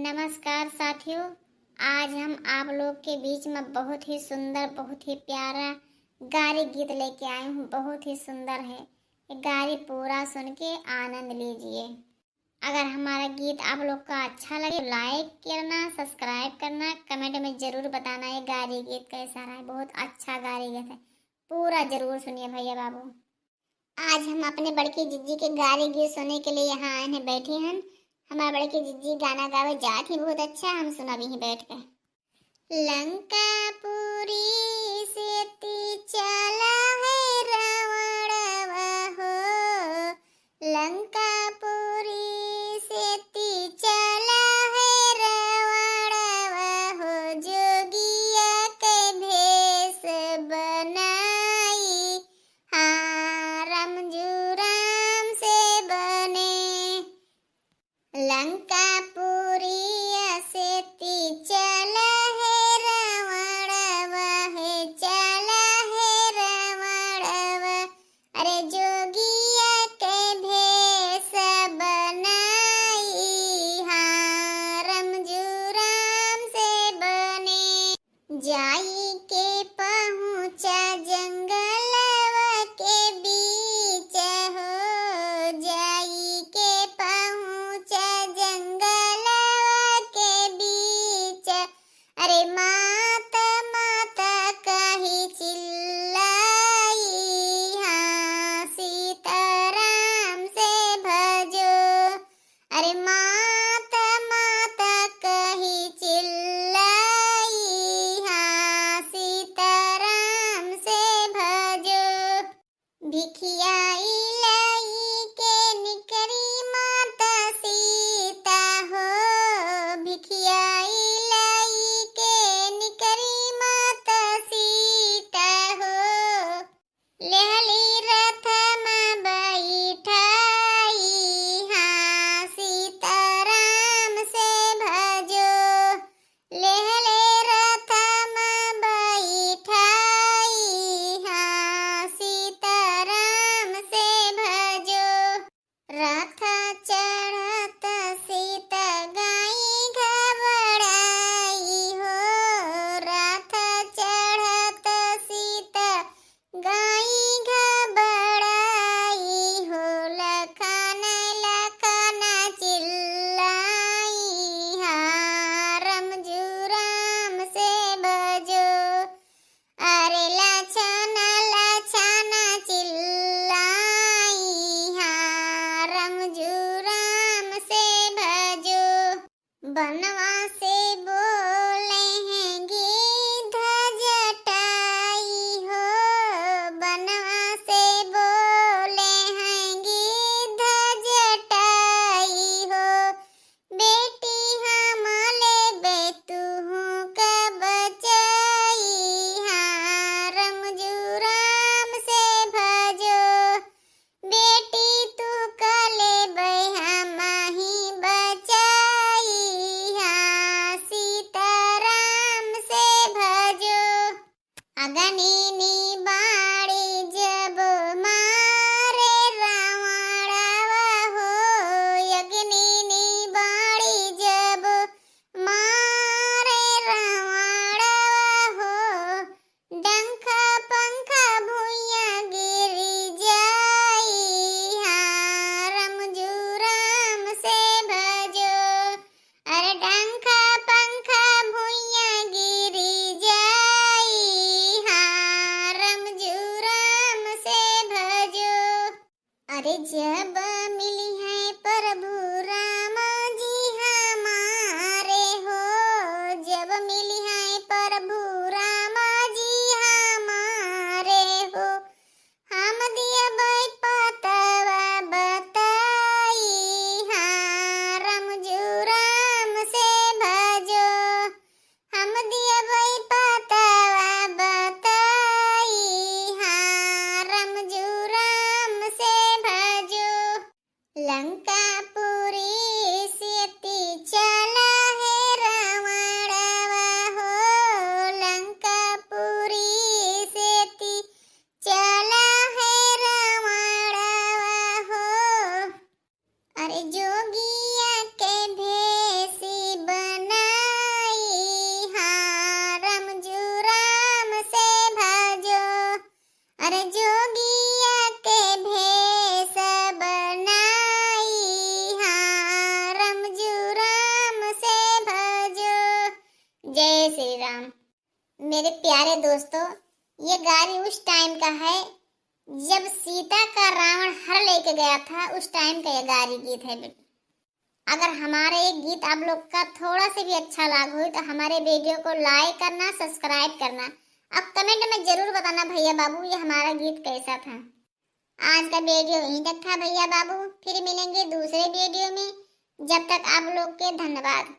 नमस्कार साथियों। आज हम आप लोग के बीच में बहुत ही सुंदर, बहुत ही प्यारा गारी गीत लेके आए हूँ। बहुत ही सुंदर है ये गारी, पूरा सुन के आनंद लीजिए। अगर हमारा गीत आप लोग का अच्छा लगे तो लाइक करना, सब्सक्राइब करना, कमेंट में जरूर बताना ये गारी गीत कैसा रहा है। बहुत अच्छा गारी गीत है, पूरा जरूर सुनिए भैया बाबू। आज हम अपने बड़की जिज्जी के गारी गीत सुनने के लिए यहाँ आए हैं, बैठे हैं। हमारे बड़की जिज्जी गाना गावे जात ही बहुत अच्छा, हम सुना भी ही बैठ कर। लंकापुरी से चला है रावणवा हो, लंकापुरी से चला है रावणवा हो, जोगिया के भेष बनाई, हाँ रामजू राम से बने। लंकापुरी से चला है रावणवा है, चला है रावणवा, अरे जोगिया के भेष बनाई, हाँ रामजू राम से बने। जाई के पहुँचा जंगलवा के बीच हो, जाई के पहुँचा जंगलवा के बीच, अरे माता माता कही चिल्लाई, हाँ सीताराम से भजो, अरे माता माता कही चिल्लाई, हाँ सीताराम से भजो। भिखियाई लाई के निकरी माता सीता हो, भिखियाई लाई के निकरी माता सीता हो, लेहली रथ में बैठाई, हाँ सीताराम से भजो, लेहले रथ में बैठाई, हाँ सीताराम से भजो। रथ चढ़त सीता गाई घबराई हो, रथ चढ़त सीता गाई घबराई हो, लखन लखन चिल्लाई, हाँ रामजू राम से भजो, अरे लछन लछन चिल्लाई, हाँ रामजू राम से भजो। बनवा से बोले हैं गिद्ध जटाई हो, बनवा से बोले हैं गिद्ध जटाई हो, बेटी हम लेबे तुहू का बचाई, हाँ रामजू राम से भजो, बेटी तू का लेबे हम ही बचाई, हाँ राम। मेरे प्यारे दोस्तों, ये गारी उस टाइम का है जब सीता का रावण हर लेके गया था, उस टाइम का ये गारी गीत है। अगर हमारा ये गीत आप लोग का थोड़ा से भी अच्छा लगा हो तो हमारे वीडियो को लाइक करना, सब्सक्राइब करना। अब कमेंट में जरूर बताना भैया बाबू ये हमारा गीत कैसा था। आज का वीडियो यहीं तक था भैया बाबू, फिर मिलेंगे दूसरे वीडियो में। जब तक आप लोग के धन्यवाद।